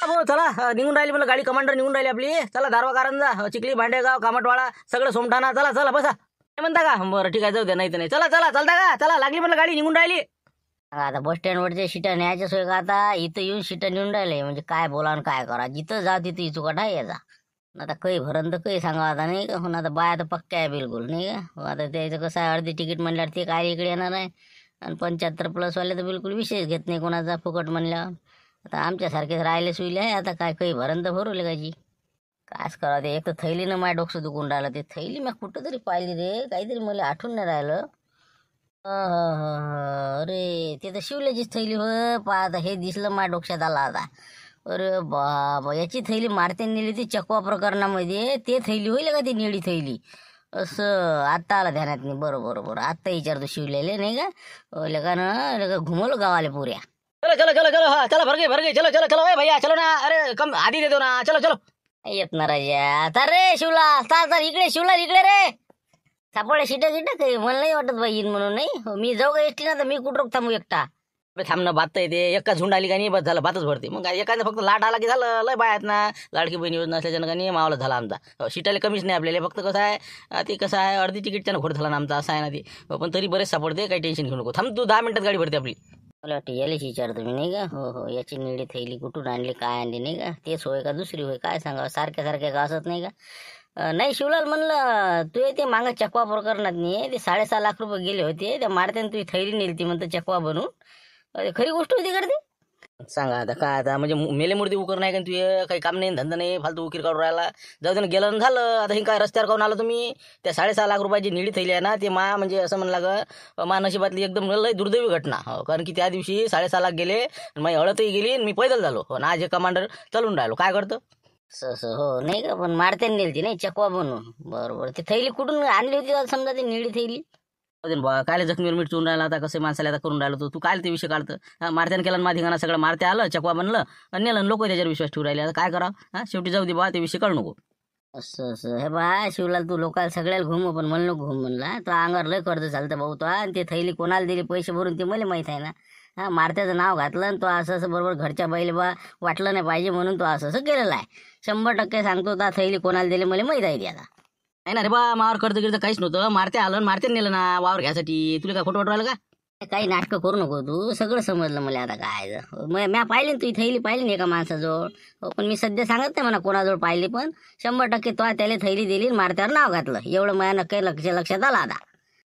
हो चला निघून राहिली मला गाडी कमांडर निघून राहिली आपली. चला दारवा कारंजा चिखली भांडेगाव कामटवाडा सगळं सोमठाणा. चला चला बसा. काय म्हणता का? बरं ठीक आहे जाऊ द्या. नाही तर नाही. चला चला चालता का? चला लागली मला गाडी निघून राहिली. आता बस स्टँडवरच्या सीटा न्यायच्या सोय का? आता इथं येऊन सीटा नेऊन राहिले म्हणजे काय बोला आणि काय करा. जिथं जा तिथं इचुकाट आहे याचा. आता काही भरण तर काही सांगा आता नाही का. पण आता बाया तर पक्क्या आहे बिलकुल नाही का. आता त्याचं कसं आहे अर्धी तिकीट म्हणल्यावर ते काय इकडे येणार आहे. आणि 75+ वाले तर बिलकुल विषयच घेत नाही कोणाचा फुकट म्हणल्यावर. आता आमच्यासारखेच राहिले सुईले आहे. आता काय काही भरण तर भरवले कायची. कायच करा ते. एक तर थैलीनं माझ्या डोकं दुखून राहिलं. ते थैली मी कुठं तरी पाहिली रे. काहीतरी मला आठवून नाही राहिलं. अरे ते तर शिवल्याचीच थैली होय. आता हे दिसलं माझ्या डोक्यात आला आता. अरे बाबा याची थैली मारते नेली ती चकवा प्रकरणामध्ये. ते थैली होईल का ती निळी थैली असं आत्ता आला ध्यानात नाही. बरोबर बरोबर आत्ता विचारतो शिवलेले नाही का. लेका घुमवलं गावाले पुऱ्या. चलो चलो चलो चलो हा चला भर गए चलो चलो चलो भैया चलो ना. अरे कम आधी दे दो ना. चलो चलो येत ना राजा. तर रे शिवला तर इकडे शिवला इकडे रे. सापडे शिटा काही मला नाही वाटत बाई येईन म्हणून. नाही मी जाऊ का एसटी ना तर मी कुठं थांबू एकटा. थांबणं बात येते. एका झुंड आली का नाही बस झालं बातच भरते. मग एखादं फक्त लाट आला की झालं. लय बाय आहेत ना लाडकी बहीण योजना असल्याच्यानं का नाही मावला झाला आमचा. सीटाला कमीच नाही आपल्याला. फक्त कसं आहे ते कसं आहे अर्धी तिकीटच्यानं घोट झाला ना आमचा असं आहे ना ते. पण तरी बरेच सापडते. काही टेन्शन घेऊ नको. थांब तू 10 मिनिटात गाडी भरते आपली. मला वाटतं यालेच विचारतो मी नाही का. हो याची निळी थैली कुठून आणली काय आणली नाही का. तेच होय का दुसरी होय काय सांगावं. सारख्या का असत नाही का. नाही शिवलाल म्हणलं तू ते मागं चकवा प्रकरणात नाही ते 6.5 लाख रुपये गेले होते. त्या मारत्यानं तुझी थैली नेली ती म्हणतं चकवा बनवून. अरे खरी गोष्ट होती करते. सांगा आता काय आता म्हणजे मेले मूर्ती उकर नाही का तू. काही काम नाही धंदा नाही फालतू उकीर काढून राहिला. जाऊ दे गेलं झालं. आता हे काय रस्त्यावर काऊन आलो तुम्ही. त्या 6.5 लाख रुपयाची निळी थैली आहे ना ते म्हणजे असं म्हणलं का नशिबातली एकदम लय दुर्दैवी घटना. कारण की त्या दिवशी 6.5 लाख गेले आणि माझी हळदही गेली आणि मी पैदल झालो. ना आज कमांडर चालून राहिलो काय करतो. हो नाही का. पण मारत्याने नेली ती नाही चकवा बनवून. बरोबर ती थैली कुठून आणली होती समजा ती निळी थैली. काय जखमीवर मीठ चुन राहिला. आता कसं माणसाला आता करून राहिलो तू काय ते विषय काढतं. मारत्यानं केला माझी गाणं सगळं मारते आलं चकवा बनलं आणि नेलं लोक त्याच्यावर विश्वास ठेवू राहिले. आता काय करावं. शेवटी जाऊ दे बा ते विषय काढू नको. असं हे बा शिवलाल तू लोकांना सगळ्याला घुमव पण मला नको घुम म्हणला. तो अंगावर लय कर्ज चालतं भाऊ तो. आणि ते थैली कोणाला दिली पैसे भरून ते मला माहित आहे ना. मारत्याचं नाव घातलं आणि तो असं बरोबर घरच्या बाईला बा वाटलं नाही पाहिजे म्हणून तो असं केलेलं आहे. 100% सांगतो त्या थैली कोणाला दिली मला माहित आहे ती आता. नाही ना रे बा मावर कर्ज गिर्ज काहीच नव्हतं. मारते आलं मारते नेलं ना वावर घ्यायसाठी. तुला काय खोटं वाटू राहिलं का. काही नाटकं करू नको तू. सगळं समजलं मला आता काय. म्या पाहिली ना तू थैली पाहिली नाही एका माणसाजवळ. पण मी सध्या सांगत नाही म्हणा कोणाजवळ पाहिली. पण 100% तो त्याला थैली दिली मारत्यावर नाव घातलं. एवढं माझ्या नक्की लक्षात आलं आता.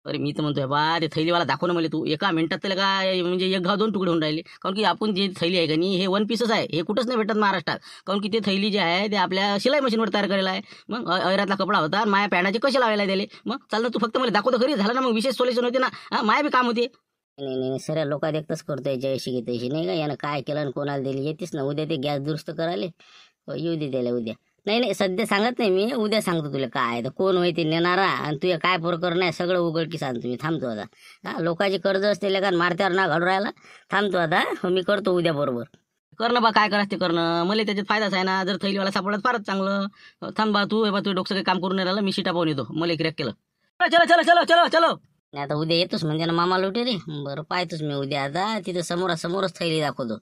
अरे मी तर म्हणतोय बा ते थैलीवाला दाखव ना मला तू. एका मिनिटात त्याला काय म्हणजे एक घाव 2 तुकडे होऊन राहिले. कारण की आपण जी थैली आहे का नाही हे 1 पीसच आहे. हे कुठंच नाही भेटत महाराष्ट्रात. कारण की ते थैली जे आहे ते आपल्या शिलाई मशीनवर तयार करायला आहे. मग ऐरातला कपडा होता आणि माया पॅन्टाचे कसे लावायला दिले. मग चालतं तू फक्त मला दाखवतो खरी झालं ना. मग विशेष सोल्युशन होते ना. माया बी काम होते. नाही सर लोक देखतच करतोय जयशी की तशी नाही का. यानं काय केलं आणि कोणाला दिली येतेच ना. उद्या ते गॅस दुरुस्त करायला येऊ दे त्याला उद्या. नाही सध्या सांगत नाही मी. उद्या सांगतो तुला काय तर कोण होय ते नेणारा आणि तुझ्या काय प्रकरण आहे सगळं उघडकी सांगतो मी. थांबतो आता. लोकांची कर्ज असते का मारत्यावर ना घालून राहायला. थांबतो आता मी करतो उद्या बरोबर. करणं बा काय करायचं ते करणं. मला त्याच्यात फायदाच आहे ना. जर थैलीवाला सापडत फारच चांगलं. थांबा तू हे बा तू डोकं काही काम करून नाही राहिलं. मी शिटा पाहून येतो. मला क्रॅक केलं. चलो चलो चलो चलो चलो. नाही आता उद्या येतोच म्हणजे ना मामा लोटे रे. बरं पाहतोच मी उद्या. आता तिथं समोरच थैली दाखवतो.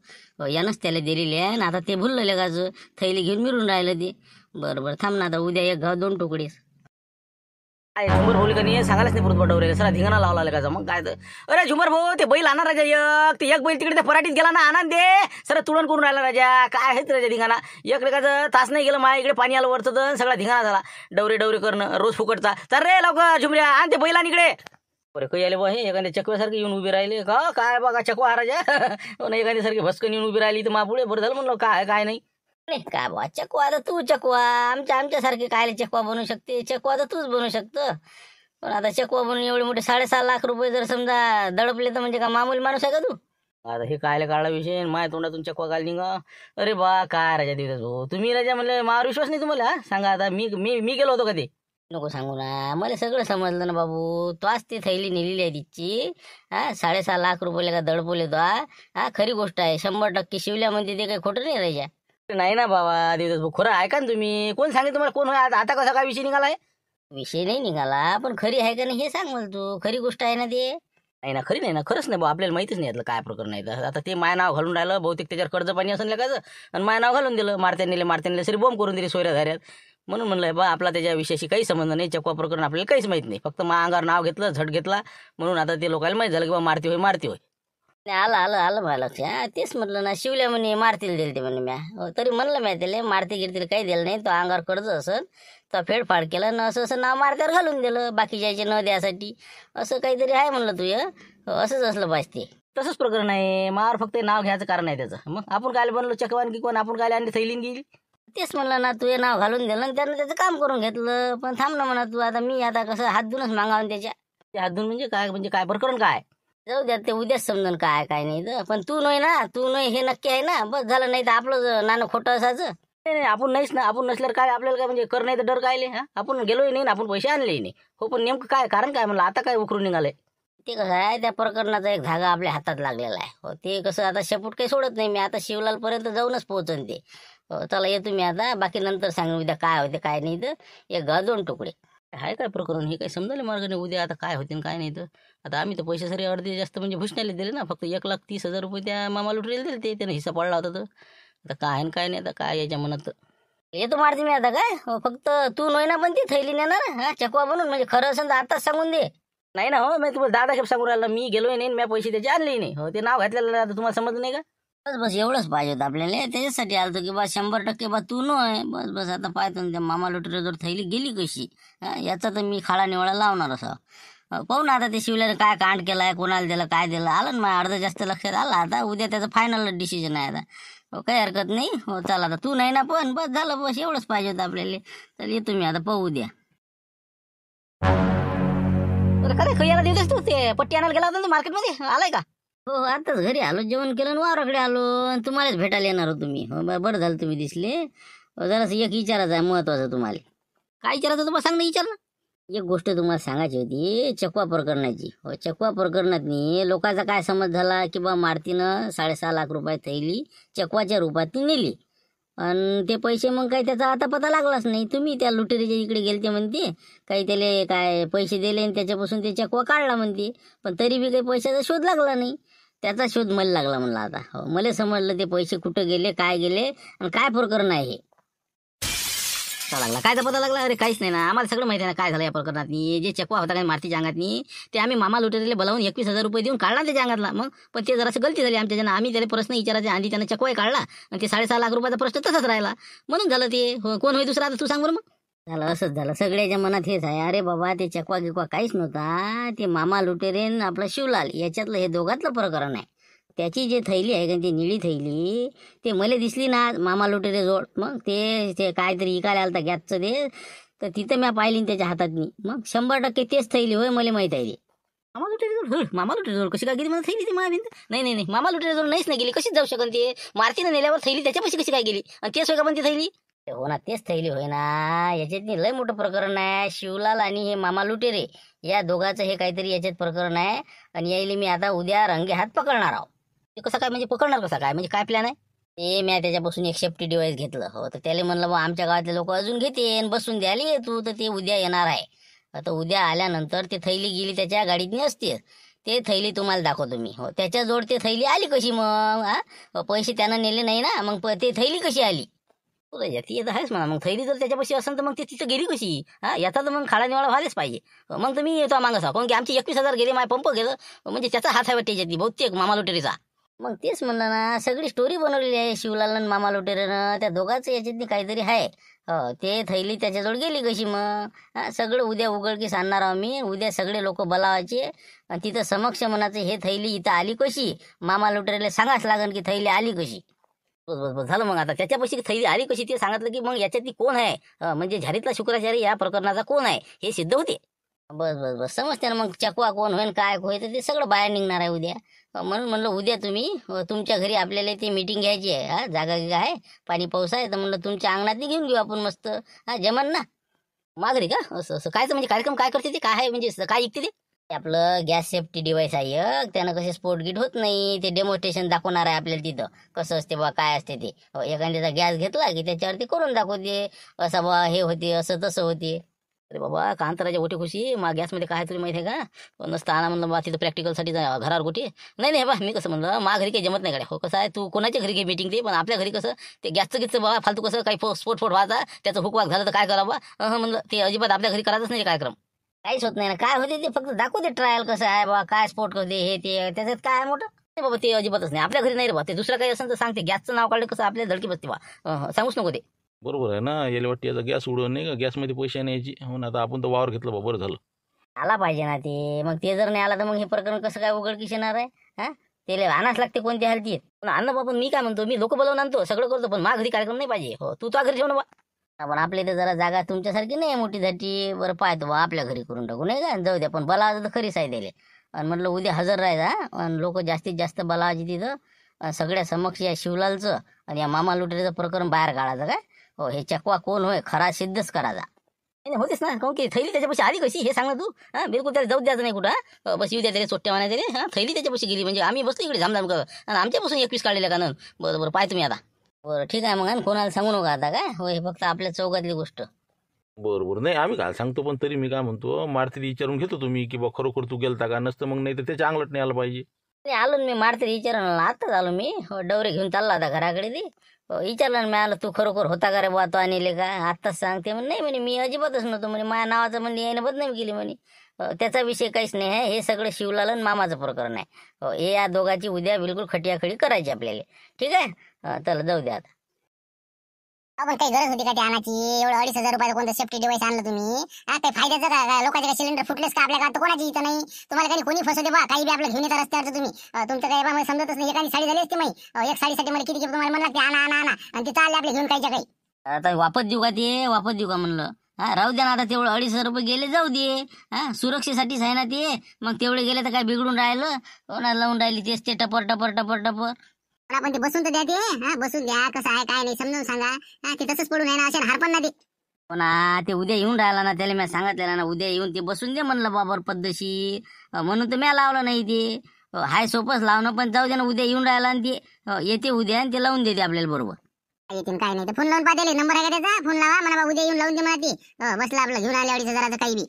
यानंच त्याला दिलेली आहे ना. आता ते भुललं गाज थैली घेऊन मिरून राहिलं ते. बरं थांब ना आता उद्या एक घाव 2 तुकडे. काय झुमर भाऊ का नाही सांगायलाच नाही पुरत बटवरे. सरा धिंगाणा लावला का मग काय तर. अरे झुमर भाऊ ते बैल आणा राजा. ते एक बैल तिकडे त्या पराठीत गेला ना. आनंद दे सर तुडण करून राहिला राजा. काय आहे राजा धिंगाणा. एक रेखाचं तास नाही गेलं माझ्या इकडे पाणी आलं वरचं तर सगळा धिंगाणा झाला. डवरे करणं रोज फुकटचा. तर रे लवकर झुमऱ्या आण ते बैलान इकडे. बरं काही आले बा हे एखाद्या चकव्यासारखे येऊन उभे राहिले का. काय बघा चकवा हा राजा. एखाद्यासारखे भस्कन येऊन उभी राहिली तर मापुढे बरं झालं म्हणलं काय नाही. काय बा चकवा आता तू चकवा आमच्यासारखे कायले चकवा बनवू शकते. चकवा तर तूच बनवू शकतं. पण आता चकवा बनवून एवढे मोठे 6.5 लाख रुपये जर समजा दडपले तर म्हणजे का मामूली माणूस आहे का तू. आता हे कायला काढला विषय माझ्या तोंडातून चकवा काल निघा. अरे बा काय राजा दिवस भाऊ तुम्ही राजा म्हणलं मार विश्वास नाही तुम्हाला. सांगा आता मी गेलो होतो का ते. नको सांगू ना. मला सगळं समजलं ना बाबू. तो आज ती थैली नेलेली आहे तिची. 6.5 लाख रुपये का दडपले तो. खरी गोष्ट आहे. 100% शिवल्यामध्ये ते काही खोटं नाही राजा. नाही ना बाबा दिवस भाऊ खरं ऐका ना तुम्ही. कोण सांगितलं तुम्हाला कोण होय आता कसा काय विषय निघालाय. विषय नाही निघाला पण खरी आहे का नाही हे सांग मला तू. खरी गोष्ट आहे ना ते. नाही ना, खरी नाही ना, खरंच नाही बा, आपल्याला माहितीच नाही यातलं काय प्रकरण आहे. आता ते माय नाव घालून राहिलं, बहुतेक त्याच्यावर कर्ज पाणी असं लेखाचं, आणि माय नाव घालून दिलं, मारत्याने सरी बॉम्ब करून दिली सोयऱ्या धाऱ्यात. म्हणून म्हणलं बा, आपला त्याच्या विषयाशी काही संबंध नाही, चकवा प्रकरण आपल्याला काहीच माहित नाही, फक्त मा अंगावर नाव घेतलं, झट घेतला, म्हणून आता ते लोकांना माहित झालं की बा मारती होय. नाही, आलं आलं आलं मला लक्षात. तेच म्हटलं ना, शिवल्या म्हणे मारतील दिले ते म्हणे म्या. तरी म्हणलं म्या त्याला मारती गिरतील काही दिलं नाही, तो अंगावर कर्ज असत तर फेडफाड केलं ना, असं नाव मारत्यावर घालून दिलं बाकीच्या न द्यासाठी. असं काहीतरी आहे म्हणलं तुझं, असंच असलं पाहिजे ते. तसंच प्रकरण आहे, मार फक्त नाव घ्यायचं कारण आहे त्याचं. मग आपण काय बनलो चकवान की कोण, आपण काय आणि थैलीन गेली. तेच म्हणलं ना, तुझे नाव घालून दिलं आणि त्यानं त्याचं काम करून घेतलं. पण थांब ना म्हणा तू, आता मी आता कसं हात धुवूनच मागावून त्याच्या. ते हातून म्हणजे काय प्रकरण काय. जाऊ द्या, ते उद्याच समजून काय काय नाही तर. पण तू नाही ना, तू नाही हे नक्की आहे ना, बस झालं. नाही तर आपलं नाणं खोटं असायचं. नाही, आपण नाहीच ना, आपण नसल्यावर काय आपल्याला काय म्हणजे कर नाही तर डर कायले. हा, आपण गेलोही नाही ना, आपण पैसे आणलेही नाही. हो, पण नेमकं काय कारण काय म्हणलं, आता काय उकरून निघालंय. ते कसं आहे, त्या प्रकरणाचा एक धागा आपल्या हातात लागलेला आहे. हो, ते कसं आता शेपूट काही सोडत नाही मी, आता शिवलाल पर्यंत जाऊनच पोहोचन ते. हो, चला येतो मी आता, बाकी नंतर सांगू उद्या काय होते काय नाही तर. एक गा 2 तुकडे. आहे काय प्रकरण हे काही समजायला मार्ग नाही, उद्या आता काय होते काय नाही तर. आता आम्ही तर पैसे सरी अर्धे जास्त म्हणजे भुसण्याला दिले ना, फक्त 1,30,000 रुपये त्या मामा लुटरेला दिले, ते त्यानं हिस्सा पडला होता. तर आता काय आणि काय नाही, आता काय याच्या मनात. येतो मारते मी आता काय. हो, फक्त तू नाही ना पण ती थैली नेणार हा चकवा बनून, म्हणजे खरं असेल तर आताच सांगून दे. नाही ना, हो, मी तुम्हाला दादा खेप सांगून राहिला, मी गेलोय नाही, मी पैसे त्याचे आणलेही नाही. हो, ते नाव घातलेलं आता तुम्हाला समजलं नाही का. बस बस एवढंच पाहिजे होतं आपल्याला, त्याच्यासाठी आलतो की बा 100% बा तू नय. बस बस आता पाहतो ना, त्या मामा लुटरेजवळ थैली गेली कशी. याचा तर मी खाडा निवाळा लावणार असं. पाहू ना आता ते शिवल्याने काय कांड केलाय, कोणाला दिलं काय दिलं, आलं ना माझ्या अर्ध जास्त लक्षात आलं. आता उद्या त्याचं फायनल डिसिजन आहे आता. हो, काही हरकत नाही. हो, चला आता तू नाही ना पण, बस झालं, बस एवढंच पाहिजे होतं आपल्याला. तर येतो मी आता, पाहू उद्या. खरं खैयाला देतेस तू, ते पट्टी आणायला गेला होता ना मार्केटमध्ये, आलाय का. हो, आताच घरी आलो, जेवण केलं आणि वावराकडे आलो, आणि तुम्हालाच भेटायला येणार हो तुम्ही. हो, बरं झालं तुम्ही दिसले. जरासं एक विचारायचं आहे महत्वाचं तुम्हाला. काय विचारायचं तुम्हाला, सांग ना, विचार ना. एक गोष्ट तुम्हाला सांगायची होती चकवा प्रकरणाची. हो, चकवा प्रकरणातनी लोकांचा काय समज झाला की बा मारतीनं 6.5 लाख रुपये थैली चकवाच्या रूपात ती नेली, आणि ते पैसे मग काही त्याचा आता पता लागलाच नाही. तुम्ही त्या लुटेरीच्या इकडे गेलते म्हणते, काही त्याला काय पैसे दिले आणि त्याच्यापासून ते चकवा काढला म्हणते, पण तरी बी काही पैशाचा शोध लागला नाही. त्याचा शोध मला लागला म्हणला आता. हो, मला समजलं ते पैसे कुठं गेले, काय गेले, आणि काय प्रकरण आहे हे. लागला काय पता लागला. अरे काहीच नाही ना, आम्हाला सगळं माहिती आहे ना काय झालं या प्रकरणात. जे चकवा होता काय मारतीच्या अंगातनी, ते आम्ही मामा लुटेरीला बोलावून 21,000 रुपये देऊन काढला त्याच्या अंगातला. मग पण ते जरासं गलती झाली आमच्याच्यानं, आम्ही त्याला प्रश्न विचारायच्या आधी त्यानं चकवाही काढला, आणि ते 6.5 लाख रुपयाचा प्रश्न तसाच राहिला, म्हणून झालं ते. हो, कोण होई दुसरा आता तू सांग बरं. मग झालं असंच झालं, सगळ्याच्या मनात हेच आहे. अरे बाबा, ते चकवा गिकवा काहीच नव्हता, ते मामा लुटेरेन आपला शिवलाल याच्यातलं हे दोघातलं प्रकरण आहे. त्याची जे थैली आहे का ती निळी थैली, ते मला दिसली ना मामा लुटेरे जोड. मग ते काहीतरी इकायला आलं तर गॅसचं ते, तर तिथं मी पाहिली त्याच्या हातातनी. मग 100% तेच थैली होय, मला माहित आहे. मामा लुटेरीजवळ, मामा लुटेरीजवळ कशी काय गेली मला थैली ती महाभिंत. नाही, मामा लुटेरीजवळ नाहीच नाही गेली, कशीच जाऊ शकन ते. मारतीनं नेल्यावर थैली त्याच्यापाशी कशी काय गेली, आणि तेच होय का पण ती थैली. हो ना, तेच थैली होय ना. याच्यात लय मोठं प्रकरण आहे. शिवलाल आणि हे मामा लुटेरे या दोघांचं हे काहीतरी याच्यात प्रकरण आहे, आणि यायला मी आता उद्या रंगे हात पकडणार आहोत. ते कसं काय म्हणजे पकडणार कसा काय, म्हणजे काय प्लॅन आहे. ते मी त्याच्यापासून एक सेफ्टी डिव्हाइस घेतलं. हो, तर त्याला म्हणलं बा आमच्या गावातले लोक अजून घेते बसून द्यायला ये तू, तर ते उद्या येणार आहे. आता उद्या आल्यानंतर ते थैली गेली त्याच्या गाडीतनी असते, ते थैली तुम्हाला दाखवतो मी. हो, त्याच्याजवळ ते थैली आली कशी मग. पैसे त्यानं नेले नाही ना, मग ते थैली कशी आली. तुला ती येत आहेच म्हणा. मग थैली जर त्याच्यापाशी असेल तर मग ते तिथं गेली कशी. हा, याचा तर मग खाडा निवाळा व्हायलाच पाहिजे. मग तर मी येतो मागं कोण की आमचे 21,000 गेले, माझे पंप गेलं, म्हणजे त्याचा हात आहे त्याच्यातली बहुतेक मामा लुटेरीचा. मग तेच म्हणलं ना, सगळी स्टोरी बनवलेली आहे शिवलाल आणि मामा लुटेरेनं. त्या दोघांचं याच्यातली काहीतरी आहे. हो, ते थैली त्याच्याजवळ गेली कशी मग. सगळं उद्या उघडकीस आणणार आहोत मी. उद्या सगळे लोक बोलावायचे, आणि तिथं समक्ष म्हणायचं हे थैली इथं आली कशी. मामा लुटेरेला सांगाच लागन की थैली आली कशी. बस बस बस झालं. मग आता त्याच्यापाशी थैली आली कशी ते सांगितलं की मग याच्यातली कोण आहे, म्हणजे झारीतला शुक्राचारी या प्रकरणाचा कोण आहे हे सिद्ध होते. बस बस बस समजते ना. मग चकवा कोण होईल काय होईल ते सगळं बाहेर निघणार आहे उद्या. म्हणून म्हणलं उद्या तुम्ही तुमच्या घरी आपल्याला ती मीटिंग घ्यायची आहे. जागा गिगा आहे, पाणी पाऊस आहे, तर म्हणलं तुमच्या अंगणात घेऊन घेऊ आपण मस्त. जमन ना. माघारी का असं असं कायचं म्हणजे कार्यक्रम काय करते ते, काय आहे म्हणजे काय ऐकते ते. आपलं गॅस सेफ्टी डिव्हाइस आहे, त्यानं कसे स्फोट गिट होत नाही, ते डेमॉन्स्ट्रेशन दाखवणार आहे आपल्याला तिथं कसं असते बा काय असते ते. एखाद्याचा गॅस घेतला की त्याच्यावरती करून दाखवते, असं बा हे होते असं तसं होते. अरे बाबा कांताराच्या गोटी खुशी मा गॅसमध्ये काय तुला माहिती आहे का नसतं आणा म्हणलं बा तिथं प्रॅक्टिकलसाठी घरावर गोटी नाही नाही बा मी कसं म्हणलं मा घरी काही जमत नाही गाड्या हो कसं आहे तू कोणाच्या घरी काही मीटिंग ते पण आपल्या घरी कसं ते गॅसचं गिचं बाबा फालतू कसं काही स्फोट व्हायचा त्याचं हुकवाक झालं तर काय करावं म्हणलं ते अजिबात आपल्या घरी करायचंच नाही कार्यक्रम काहीच होत नाही ना काय होते ते फक्त दाखवते ट्रायल कसं आहे बाबा काय स्पोर्ट करते हे ते त्याच्यात काय आहे मोठं नाही बाबा ते अजिबातच नाही आपल्या घरी नाही रे बा ते दुसरं काही असेल तर सांगते गॅसचं नाव काढलं कसं आपल्या धडकी बसते बा सांगूच नको ते बरोबर आहे ना याला वाटते याचा गॅस उडवून नाही का गॅसमध्ये पैसे नाही यायची हो ना आता आपण तर वावर घेतलं बा बरं झालं आला पाहिजे ना ते मग ते जर नाही आला तर मग हे प्रकरण कसं काय उघडकीस येणार आहे हा त्याला आणाच लागते कोणत्या हालतीत पण अन्न बाबा मी काय म्हणतो मी लोक बोलवून आणतो सगळं करतो पण मा घरी कार्यक्रम नाही पाहिजे हो तू घरी ठेव ना बा पण आपल्या इथे जरा जागा तुमच्यासारखी नाही मोठी झाटी बरं पाहतो बा आपल्या घरी करून टाकू नाही का जाऊ द्या पण बलावाचं तर खरीच आहे त्याला आणि म्हटलं उद्या हजर राहायचा आणि लोक जास्तीत जास्त बलावाची तिथं सगळ्या समक्ष या शिवलालचं आणि या मामा लुटेचं प्रकरण बाहेर काढायचं काय हो हे चकवा कोण होय खरा सिद्धच करायचा नाही होतेच ना काऊन की थैली त्याच्यापाशी आली कशी हे सांग ना तू हा बिलकुल त्याला जाऊ द्यायचं नाही कुठं बस येऊ द्या त्याला सोट्ट्या माना त्याला हा थैली त्याच्यापाशी गेली म्हणजे आम्ही बसलो इकडे झामझाम कर आणि आमच्यापासून 21 काढलेल्या का बरं बरं पाय तुम्ही आता बरं ठीक आहे मग आणि कोणाला सांगू नका आता काय हो हे फक्त आपल्या चौकातली गोष्ट बरं बरं नाही आम्ही काय सांगतो पण तरी मी काय म्हणतो मारतीला विचारून घेतो तुम्ही की बा खरोखर तू गेलता का नसतं मग नाही तर त्याच्या अंगलट नाही आलं पाहिजे नाही आलो ना मी मारते विचारलं आताच आलो मी डवरे घेऊन चालला होता घराकडे ती विचारलं ना मी आलो तू खरोखर होता का रे बा तो आणले का आत्ताच सांगते म्हणे नाही म्हणे मी अजिबातच नव्हतो म्हणे माझ्या नावाचं म्हणजे याने बदनामी केली म्हणे त्याचा विषय काहीच नाही आहे हे सगळं शिवलाल आणि मामाचं प्रकरण आहे हे या दोघांची उद्या बिलकुल खटियाखडी करायची आपल्याला ठीक आहे चला जाऊ द्या आता आपण काही गरज होती का ते आणायची एवढं 2,500 रुपयाचं कोणतं सेफ्टी डिवाइस आणलं तुम्ही हा काही फायद्याचं का लोकांचे काय सिलेंडर फुटलेस का आपल्या का कोणाची इथं नाही तुम्हाला काही कोणी फसवते बा काही बी आपलं घेऊन येतात रस्त्यावर तुम्ही तुमचं काही बा मला समजतच नाही एखादी साडी झाली असते माही एक साडीसाठी मला किती तुम्हाला म्हणलं लागते आणा आणा आणा आणि ते चालले आपले घेऊन काहीच्या काही आता वापस देऊ का ते वापस देऊ का म्हणलं हा राहू द्या ना आता तेवढं 250 रुपये गेले जाऊ दे हा सुरक्षेसाठीच आहे ना ते मग तेवढे गेले तर काय बिघडून राहिलं कोणा लावून राहिली तेच ते टपर टपर टपर टपर आपण ते बसून तर द्या ते हा बसून द्या कसं आहे काय नाही समजून सांगा हा ते तसंच पडून आहे ना अशा हारपण ना ते हो ना ते उद्या येऊन राहिला ना त्याला मी सांगितलेलं ना उद्या येऊन ते बसून दे म्हणलं बाबर पद्धतशीर म्हणून तर मी लावलं नाही ते हाय सोपंच लावणं पण जाऊ दे ना उद्या येऊन राहिला आणि ते येते उद्या आणि ते लावून देते आपल्याला बरोबर येतील काय नाही तर फोन लावून पाहिजे नंबर आहे का त्याचा फोन लावा म्हणा उद्या येऊन लावून दे मला ते बसला आपलं घेऊन आले 2,500 काही बी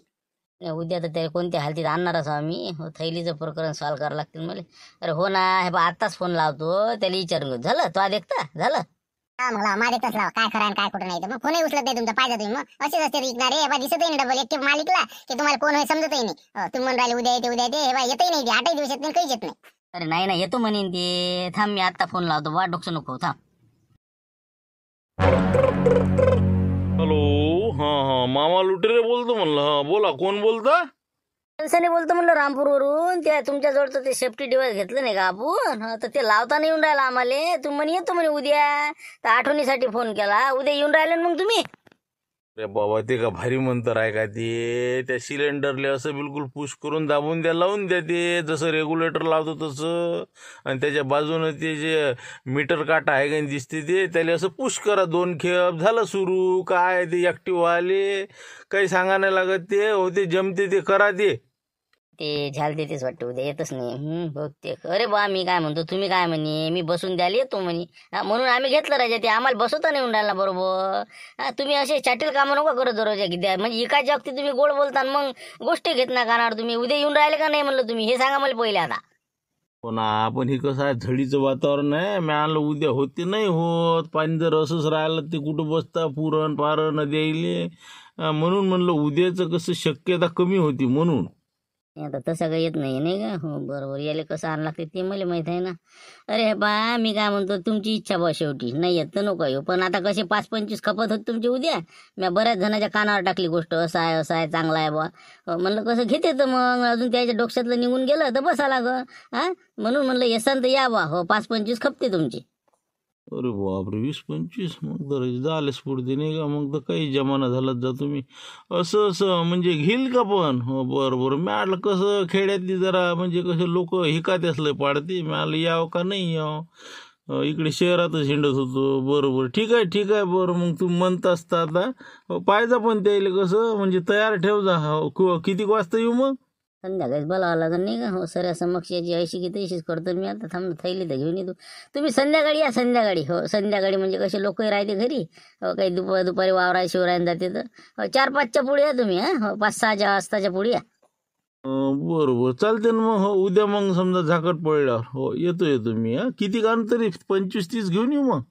उद्या तर त्याला कोणत्या हालतीत आणणारच आम्ही थैलीचं प्रकरण सॉल्व करावं लागतील मला अरे हो ना हे बा आत्ताच फोन लावतो त्याला विचारून घेऊ झालं तो देखता झालं हा मला माझ्यातच लावा काय खरं आणि काय कुठं नाही तर मग फोनही उचलत नाही तुमचा पाहिजे तुम्ही मग असेच असते विकणारे हे बा दिसतही नाही डबल एकटे मालिकला की तुम्हाला कोण होय समजतही नाही तुम्ही म्हणून राहिले उद्या येते हे बा येतही नाही ते 8 दिवस येत नाही काहीच येत नाही अरे नाही ना येतो म्हणेन ते थांब मी आता फोन लावतो बा डोकं नको थांब हॅलो हां हां मामा लुटेरे बोलतो म्हणलं हां बोला कोण बोलता माणसाने बोलतो म्हणलं रामपूरवरून त्या तुमच्याजवळचं ते सेफ्टी डिव्हाइस घेतलं नाही का आपण तर ते लावताना येऊन राहिला आम्हाला तुम्ही म्हणे येतो म्हणे उद्या तर आठवणीसाठी फोन केला उद्या येऊन राहिले ना मग तुम्ही अरे बाबा ते का भारी म्हणतर आहे का ते त्या सिलेंडरले असं बिलकुल पुश करून दाबून द्या लावून द्या ते जसं रेग्युलेटर लावतो तसं आणि त्याच्या बाजूनं ते जे मीटर काटा आहे का दिसते ते त्याला असं पुश करा 2 खेप झालं सुरू काय ते ॲक्टिव्ह आले काही सांगा नाही लागत ते होते जमते ते करा ते ते झाल देतेच वाटतं उद्या येतच नाही बहुतेक अरे बा मी काय म्हणतो तुम्ही काय म्हणे मी बसून द्यायला येतो म्हणे म्हणून आम्ही घेतलं राजा ते आम्हाला बसवता नाही राहिला बरोबर तुम्ही असे चाटील कामं नका करत दररोज द्या म्हणजे एकाच्या बाबतीत तुम्ही गोड बोलता मग गोष्टी घेत ना कानावर तुम्ही उद्या येऊन राहिले का नाही म्हणलं तुम्ही हे सांगा मला पहिले आता पण आपण हे कसं आहे झडीचं वातावरण आहे मी आणलं उद्या होते नाही होत पाणी जर असंच राहिलं ते कुठं बसता पुरण पारण द्यायले म्हणून म्हणलं उद्याचं कसं शक्यता कमी होती म्हणून आता तसं काही येत नाही का हो बरोबर याला कसं आणलं लागते ते मला माहीत आहे ना अरे बा मी काय म्हणतो तुमची इच्छा बा शेवटी नाही येत तर नको येऊ पण आता कसे 5-25 खपत होत तुमची उद्या मी बऱ्याच जणांच्या कानावर टाकली गोष्ट असं आहे चांगला आहे बा म्हणलं कसं घेते तर मग अजून त्याच्या डोक्यातलं निघून गेलं तर बसा लाग म्हणून म्हणलं येसान तर या बा हो 5-25 खपते तुमची अरे बापरे 20-25 मग तर झालेच पुढते नाही का मग तर काही जमाना झालाच जा तुम्ही असं म्हणजे घेईल का पण हो बरं मी आलं कसं खेड्यातली जरा म्हणजे कसं लोक हिकात असलं पाडते मी आलं यावं का नाही यावं इकडे शहरातच हिंडत होतो बरोबर ठीक आहे बरं मग तू म्हणत असता आता पाहिजे पण त्याला कसं म्हणजे तयार ठेव जा किती वाजता येऊ मग संध्याकाळीच बोलावं लागेल नाही का. हो सर समक्ष याची ऐशी की तशीच करतो मी. आता थांब थैली तर घेऊन येतो. तुम्ही संध्याकाळी या संध्याकाळी. हो संध्याकाळी म्हणजे कसे लोकही राहते घरी. हो काही दुपारी वावराय शिवरायला जाते तर 4-5च्या पुढे या तुम्ही. हो 5-6 वाजताच्या पुढे या. बरोबर चालते ना मग. हो उद्या मग समजा झाकट पडल्यावर हो येतो मी. किती कान तरी 25-30 घेऊन येऊ मग.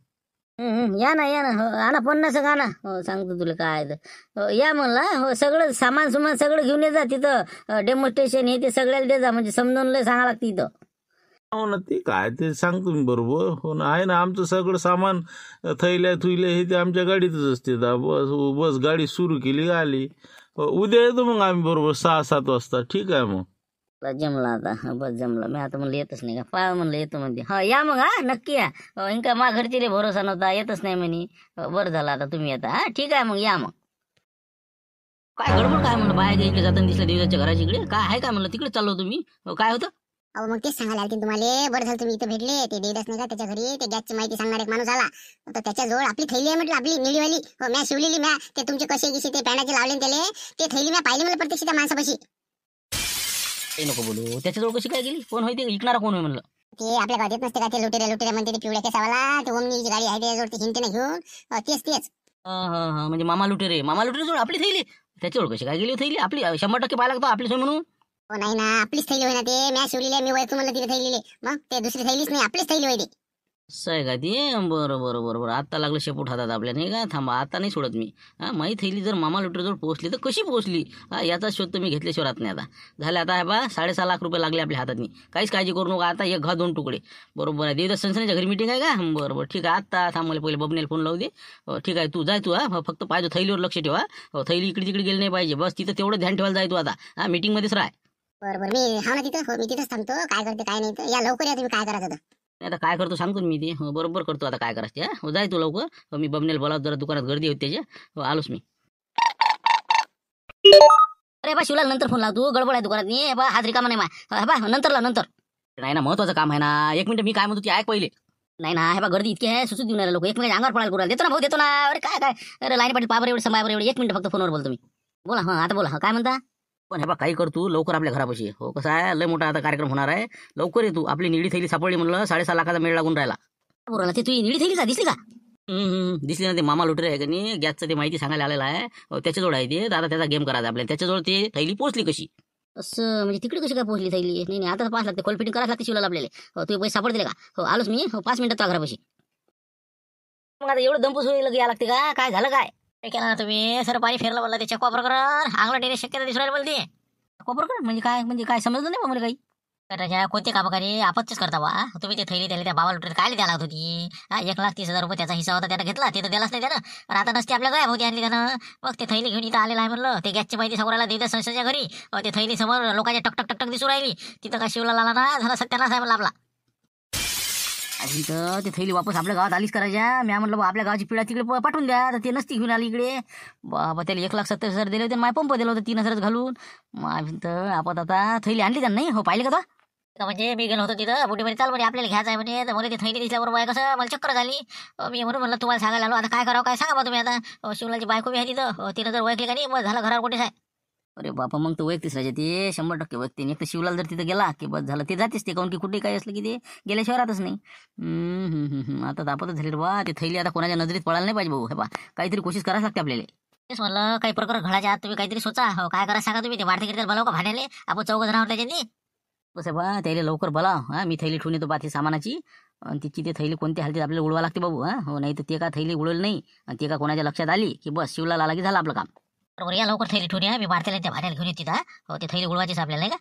या ना हो आणा 50 आणा. हो सांगतो तुला काय आहे तर. हो या म्हणला. हो सगळं सामान सगळं घेऊन ये जा तिथं. डेमॉन्स्ट्रेशन हे ते सगळ्याला दे जा म्हणजे समजावून लय सांगा लागते इथं. हो ना ते काय ते सांगतो मी बरोबर. हो ना आहे ना आमचं सगळं सामान थैल्या हे ते आमच्या गाडीतच असते. बस गाडी सुरू केली आली. उद्या येतो मग आम्ही बरोबर 6-7 वाजता. ठीक आहे मग. जमला आता. बस जमला. मी आता म्हणलं येतच नाही का. पाय म्हणलं येतो म्हणते. हा या मग. हा नक्की या. इंका मा घरची रे भरोसा नव्हता येतच नाही म्हणे. बरं झालं आता तुम्ही येता. हा ठीक आहे मग या मग. काय गडबड काय म्हणलं बाहेर इकडे जाताना दिसलं देवदाच्या घराच्या इकडे. काय आहे काय म्हणलं तिकडे चाललो तुम्ही. काय होतं. अहो मग तेच सांगायला आलते तुम्हाला. बरं झालं तुम्ही इथं भेटले. ते देवदास नाही का त्याच्या घरी ते गॅसची माहिती सांगणार एक माणूस आला. तर त्याच्याजवळ आपली थैली आहे म्हटलं आपली निळीवाली. हो म्या शिवलेली म्या ते तुमचे कसे गिसे ते पॅनाचे लावले त्याले ते थैली म्या पाहिली मला प्रत्यक्ष त्या माणसापाशी. काही नको बोलू. त्याच्याजवळ कशी काय गेली. कोण होय ते विकणारा कोण होय म्हणलं. ते आपल्या गावात येत नसते का ते लुटेरे म्हणते ते पिवळ्या केसावाला ते ओमनीची गाडी आहे त्याच्याजवळ ते हिंटे घेऊन. तेच हा म्हणजे मामा लुटेरे जवळ आपली थैली. त्याच्याजवळ कशी काय गेली थैली आपली. 100% पाहायला लागतो आपली सोय म्हणून. हो नाही ना आपलीच थैली होय ना ते म्या शिवलेली आहे. मी वैकू म्हणलं तिथे थैलीले मग ते दुसरी थैलीच नाही आपलीच थैली होय ते. असं आहे का ते. बरं आता लागलं शेपूट हातात आपल्या नाही का. थांबा आता नाही सोडत मी. हा माही थैली जर मामा लुटेरजवळ पोहोचली तर कशी पोहोचली. हा याचा शोध तर मी घेतल्याशिवाय राहत नाही. आता झाले आता आहे बा 6.5 लाख रुपये लागले आपल्या हातात. काहीच काळजी करू नका. आता 1 घा 2 तुकडे. बरोबर आहे. देवदास संस्थानाच्या घरी मिटिंग आहे का. बरोबर ठीक आहे. आता थांब मला पहिले बबनेला फोन लावू दे. ठीक आहे तू जाय तू. हा फक्त पाहिजे थैलीवर लक्ष ठेवा. थैली इकडे तिकडे गेली नाही पाहिजे. बस तिथं तेवढं ध्यान ठेवायला जाय तू आता. हा मीटिंगमध्येच राह. बरोबर मी हा ना तिथं. हो मी तिथंच थांबतो. काय करते काय नाही तर या लवकर या तुम्ही काय करायचं तर. आता काय करतो सांगतो मी ते. बरोबर करतो आता काय करायचं. हो जाय तू लवकर. मी बबनेला बोलावतो जरा दुकानात गर्दी होती त्याच्या. आलोच मी. अरे बा शिवलाल नंतर फोन लाव तू. गडबड आहे दुकानात नाही बा. हात रिकामा नाही बा. नंतर नाही ना महत्वाचं काम आहे ना. 1 मिनिट मी काय म्हणतो ते ऐक पहिले. नाही ना हे बा गर्दी इतकी आहे. सुचू देऊन लोक एकमेकांच्या अंगावर पडायला करू देतो ना भाऊ देतो ना. अरे काय अरे लाईन पाटील पाबर एवढे समायावर एवढे 1 मिनिट फक्त फोनवर बोलतो मी. बोला हा आता बोला. काय म्हणता. पण हे बा काही कर तू लवकर आपल्या घरापाशी. हो कसं आहे लय मोठा आता कार्यक्रम होणार आहे. लवकर ये तू. आपली निडी थैली सापडली म्हणलं. 6.5 लाखाचा मेळ लागून राहिला. बोला ते तुझी निडी थैली का दिसली का. दिसली ना. ते मामा लुटेरे आहे का नाही गॅसचं ते माहिती सांगायला आलेला आहे. त्याच्याजवळ आहे ते. आता त्याचा गेम करायचा आपल्याला. त्याच्याजवळ ते थैली पोहोचली कशी. असं म्हणजे तिकडे कशी काय पोहोचली थैली. नाही आता पास लागते. कॉल फिटिंग करायला लागते शिवलाल आपल्याला. हो तुम्ही पैसे सापडले का. हो आलोच मी. हो 5 मिनिटात घरापाशी. मग आता एवढं दंपूस या लागते का. काय झालं काय केलं ना तुम्ही. सर पाणी फेरलं बोलला ते चेक वापर करा. आंगला टेने शक्यता दिसून राहिली बोलते. वापर कर म्हणजे काय समजलं नाही मला काही. त्याच्या कोणते कामकारी आपत्तीच करता बा. तुम्ही ते थैली त्याला त्या बाबा लुटेर काय द्यायला लागत होती. 1,30,000 रुपये त्याचा हिस्सा होता त्यानं घेतला. ते तर द्यालाच नाही त्यानं. पण आता नसते आपल्या गायब होती आणली त्यानं. मग ते थैली घेऊन इथं आलेला आहे म्हणलं. ते गॅसची माहिती समोर देवदास संस्थेच्या घरी. ते थैली समोर लोकांच्या टक दिसू राहिली. तिथं काय शिवला आला ना झाला सत्यानाश आहे म्हणलं आपला. तर ते थैली वापस आपल्या गावात आलीच करायच्या. मी म्हटलं आपल्या गावाची पिढा तिकडे पाठवून द्या. तर ते नसती घेऊन आली इकडे. बाबा त्याला 1,70,000 दिले होते. माय पंप दिलं होतं 3,000 घालून. तर आपण आता थैली आणली त्यांना नाही. हो पाहिले का तो. म्हणजे मी गेलो होतो तिथं बुटीमध्ये चाल म्हणे आपल्याला घ्यायचं आहे म्हणे. तर मला ते थैली दिसल्याबरोबर आहे कसं मला चक्कर झाली. मी म्हणून म्हणलं तुम्हाला सांगायला आलो. आता काय करावं काय सांगा बा तुम्ही. आता शिवलाची बायको बी आहे तिथं. तिनं जर ओळखली का नाही मग झालं घरावर कुठेच आहे. अरे बापा मग तो वैयक्तिक राजा ते 100% वैयक्तिक. एक तर शिवलाल जर तिथं गेला की बस झालं. ते जातेच ते काऊन की कुठे काही असलं की ते गेल्याशिवाय राहतच नाही. आता दापतच झाले रे बा. ते थैली आता कोणाच्या नजरेत पडायला नाही पाहिजे भाऊ. हे बा काहीतरी कोशिश करायला लागते आपल्याला. तेच म्हणलं काही प्रकार घडायच्या आत तुम्ही काहीतरी सोचा. हो काय करायचं सांगा तुम्ही. ते वाढते किती बोलाव का भाड्याले. आपण 4 जण आहोत त्याच्यानी. कसं बा त्याला लवकर बोला. हा मी थैली ठेवून येतो बाकी सामानाची. आणि तिची ते थैली कोणत्या हालतीत आपल्याला उडवा लागते बाबू. हो नाही तर ते का थैली उडवली नाही आणि ते का कोणाच्या लक्षात आली की बस शिवलाल आला की झालं आपलं काम. बरोबर या लवकर थैली ठेवून या. मी भारतीला त्या भाड्याला घेऊन येते. हो ते थैली उडवायचीच आपल्याला नाही का.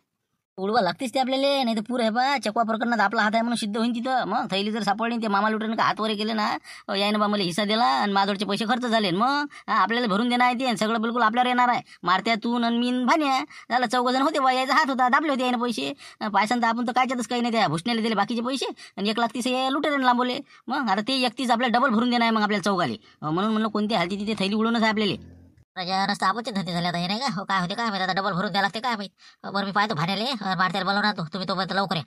उडवा लागतेच ते आपल्याला. नाही तर पुरं आहे बा चकवा प्रकरणात आपला हात आहे म्हणून सिद्ध होईल तिथं. मग थैली जर सापडली ते मामा लुटेरनं का हात वर केले ना यायनं बा मला हिस्सा दिला आणि माझ्यावरचे पैसे खर्च झाले. मग आपल्याला भरून देणार आहे ते सगळं बिलकुल आपल्यावर येणार आहे. मारत्यातून आणि मीन भान्या झालं 4 जण होते बा. यायचा हात होता दाबले होते यानं पैसे. पायसान तर आपण तर कायच्यातच काही नाही. त्या भुसण्याला दिले बाकीचे पैसे आणि 1,30,000 लुटेरनं लांबवले. मग आता ते 31 आपल्याला डबल भरून देणार आहे मग आपल्याला चौघाले. म्हणून म्हणलं कोणत्या हालती तिथे थैली उडवणच आहे आपल्याला. राजा रस्ता आपणचे धंदे झाले आता हे नाही का. हो काय होते काय माहिती आता डबल भरून द्यायला लागते काय माहिती. बरं मी पाहतो भाड्याले भारतीला बोलवणार तो. तुम्ही तोपर्यंत लवकर या.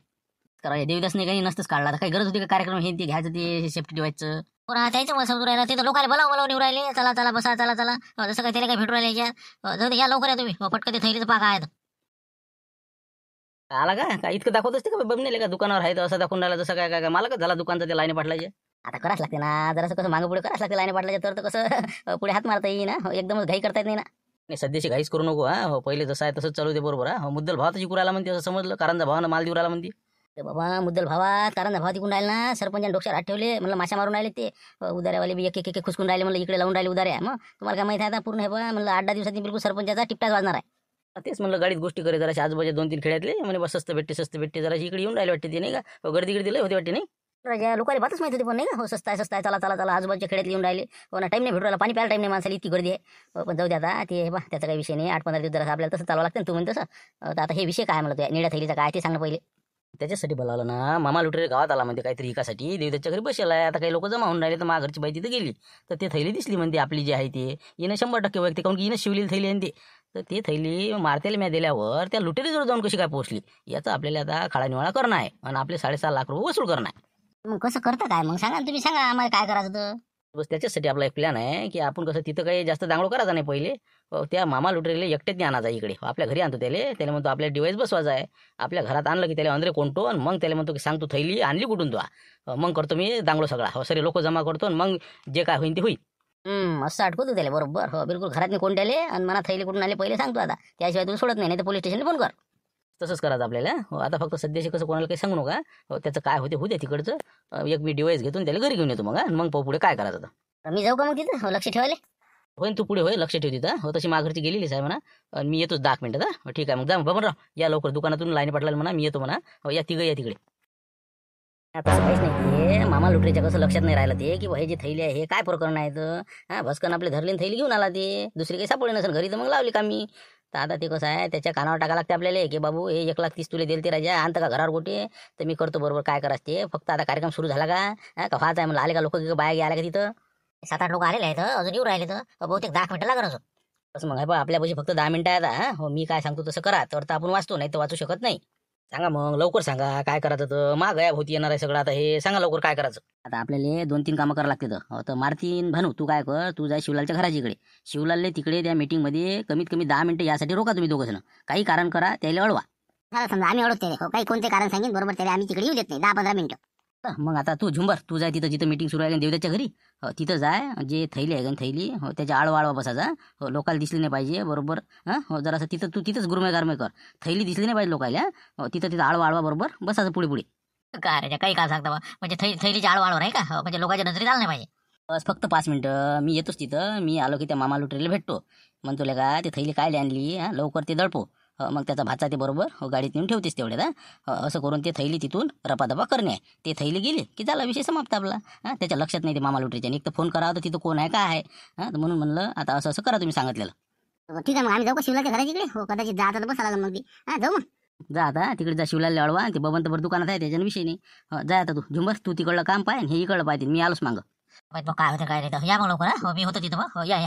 करा देवदास नाही काही नसतंच काढला. आता काही गरज होती का कार्यक्रम हे ते घ्यायचं ते सेफ्टी डिवाइसचं. पुन्हा त्याचं मला समजून राहिलं. तिथं लोकांना बोलावून निवड राहिले. चला बसा चला जसं काही त्याला काय भेटू राहिले याच्यात. जाऊ दे या लवकर या तुम्ही. पटकन ते थैलीचं पाका आहेत. आला का इतकं दाखवत असते का बघणे का दुकानावर आहे तर असं दाखवून राहिला जसं काय काय काय मला का झाला दुकानचं ते लाईने पाटलाचे. आता करावंच लागते ना, जरासं कसं मागं पुढे करावंच लागते लाईन पाटलाच्या, तर कसं पुढे हात मारता येईल ना, एकदमच घाई करता येत नाही ना. नाही सध्याची घाईच करू नको हा. हो पहिले जसं आहे तसंच चालू दे बरोबर हा. मुद्दल भाव तर जिकू राहिला म्हणते असं समजलं, कारणचा भावानं माल देऊ राहिला म्हणते. ते बाबा मुद्दल भावात कारण भावात इकून राहिले ना, सरपंचाने डोक्यावर हात ठेवले, म्हणलं माशा मारून राहिले ते उदाऱ्यावाले बी एक एक एक खुसकून राहिले, म्हणलं इकडे लावून राहिले उदाऱ्या. मग तुम्हाला काय माहिती आहे आता पूर्ण हे बा म्हणलं 8-10 दिवसांनी बिलकुल सरपंचाचा टिपटाच वाजणार आहे. तेच म्हणलं गाडीत गोष्टी करे जराशी आजूबाजू 2-3 खेड्यातले म्हणे बस स्वस्त भेटते जराशी इकडे येऊन राहिले वाटते ते नाही का, गर्दी गिर्दी लय होते वाटते नाही. राजा लोकांना बातच माहिती होती पण नाही का, हो स्वस्त आहे चला चला चला आजूबाजूच्या खेड्यात येऊन राहिले. हो ना, टाईम नाही भेटू राहिला, पाणी प्यायला टाईम नाही माणसाला, इतकी गर्दी आहे. पण जाऊ दे आता ते बा त्याचा काही विषय नाही. 8-15 दिवस जरा आपल्याला तसं चालवं लागतं ना, तू म्हणते तसं. तर आता हे विषय काय म्हणलं त्या निळ्या थैलीचा काय ते सांग पहिले. त्याच्यासाठी बोलावलं ना, मामा लुटेरे गावात आला म्हणते काहीतरी एकासाठी, देवदाच्या घरी बसेला आहे. आता काही लोक जमा होऊन राहिले तर माझ्या घरची बाई तिथे गेली तर ते थैली दिसली म्हणते आपली जी आहे ते हिनं 100% वैयक्तिक काऊन की हिनं शिवलेली थैली आहे तर ते थैली मारतेला म्या दिल्यावर त्या लुटेरीजवळ जाऊन कशी काय पोहोचली याचं आपल्याला आता खाडा निवाळा करणं आहे आणि आपले 6.5 लाख रुपये वसूल करणं आहे. मग कसं करता काय मग सांगा ना, तुम्ही सांगा आम्हाला काय करायचं तर. बस त्याच्यासाठी आपला एक प्लॅन आहे की आपण कसं तिथं काही जास्त दांगडो करायचा नाही पहिले. त्या मामा लुटेरीला एकट्याच आणायचा इकडे, आपल्या घरी आणतो त्याला म्हणतो आपल्या डिवाइस बसवायचा आहे. आपल्या घरात आणलं की त्याला अंदरे कोणतो आणि मग त्याला म्हणतो की सांग तू थैली आणली कुठून तू, मग करतो मी दांगडो सगळा. हो सरे लोक जमा करतो आणि मग जे काय होईल ते होईल. असं अटकवतो त्याला बरोबर. हो बिलकुल घरात नाही कोण त्याले, आणि मला थैली कुठून आले पहिले सांगतो आता, त्याशिवाय तुला सोडत नाही तर पोलीस स्टेशनला फोन कर. तसंच करायचं आपल्याला. हो आता फक्त सध्याशी कसं कोणाला काही सांगू नका. हो त्याचं काय होते होऊ द्या तिकडचं. एक मी डिवाइस घेतो त्याला घरी घेऊन येतो मग आणि मग पाहू पुढे काय करायचं. मी जाऊ का मग तिथं, हो लक्ष ठेवायला. होईन तू पुढे होय लक्ष ठेव तिथं. हो तशी माघरची गेलेलीच आहे म्हणा आणि मी येतोच 10 मिनिटात. हो ठीक आहे मग जा बाबा या लवकर दुकानातून लाईन पाटलाला म्हणा मी येतो म्हणा. हो या तिघं या तिकडे. तसं काहीच नाही ते मामा लुटरीच्या कसं लक्षात नाही राहिलं ते की हे जे थैली आहे हे काय प्रकरण आहे तर हा भस्कन आपले धरलीन थैली घेऊन आला ते, दुसरी काही सापडली नसेल घरी तर मग लावली का मी. तर आता ते कसं आहे त्याच्या कानावर टाका लागते आपल्याला की बाबू हे 1,30,000 तुले दिले ते राजा आणतं का घरावर कुठे, तर मी करतो बरोबर काय करायचं ते. फक्त आता कार्यक्रम सुरू झाला का का व्हायचा आहे म्हणलं, आले का लोक बाया आले का तिथं 7-8 लोक आलेले आहेत अजून येऊ राहिले तर बहुतेक 10 मिनिटं लागणार असं. तसं मग आहे बा आपल्यापाशी फक्त 10 मिनिटं आहेत. हा हो मी काय सांगतो तसं करा, तर आपण वाचतो नाही तर वाचू शकत नाही. सांगा मग लवकर सांगा काय करायचं तर माग गायब होती येणार आहे सगळं. आता हे सांगा लवकर काय करायचं. आता आपल्याला 2-3 कामं करावं लागते तर मारतीन भानू तू काय कर, तू जाय शिवलालच्या घराच्या इकडे, शिवलालले तिकडे त्या मीटिंगमध्ये कमीत कमी 10 मिनिटं यासाठी रोका तुम्ही दोघं जण, काही कारण करा त्याला अडवा. समजा आम्ही अडवतो त्याला, काही कोणते कारण सांगेन बरोबर त्याला आम्ही तिकडे येऊ देत नाही 10-15 मिनिटं. मग आता तू झुंबर तू जाय तिथं जिथं मीटिंग सुरू आहे देवदाच्या घरी. तिथं जाय, जे थैली आहे थैली हो त्याच्या आळवा बसायचा. हो लोकाला दिसली नाही पाहिजे बरोबर. हो जरासं तिथं तू तिथंच गुरमे गारमे कर, थैली दिसली नाही पाहिजे लोकायला. हो तिथं आळवा बरोबर बसायचं पुढे पुढे. काय रे काही काय सांगता म्हणजे थैलीच्या आळवाळवर आहे का, म्हणजे लोकांच्या नजरेत आलं नाही पाहिजे. बस फक्त 5 मिनिटं मी येतोच तिथं. मी आलो की त्या मामा लुटेरीला भेटतो, म्हणतो का ते थैली काय आणली लवकर ते दळपो. मग त्याचा भाचा ते बरोबर हो गाडीत नेऊन ठेवतेस तेवढ्यात. असं करून ते थैली तिथून रपादपा करणे, ते थैली गेली की झाला विषय समाप्त आपला. त्याच्या लक्षात नाही ते मामा लुटेरीच्या, एक तर फोन करावं तर तिथं कोण आहे काय आहे. म्हणून म्हणलं आता असं करा तुम्ही सांगितलेलं. ठीक आहे मग आम्ही जाऊ का शिवलाच्या घराच्या इकडे, हो कदाचित जात तर बसा लागेल मग ती. जाऊ मग जा आता तिकडे जा शिवलाला अडवा, ते बबनतभर दुकानात आहे त्याच्यानं विषय नाही. जा आता तू झुंबर तू तिकडलं काम पाय हे इकडलं पाहिजे, मी आलोच मागं. काय होतं काय रे, या मग लवकर. हो मी होतो तिथं मग, हो या.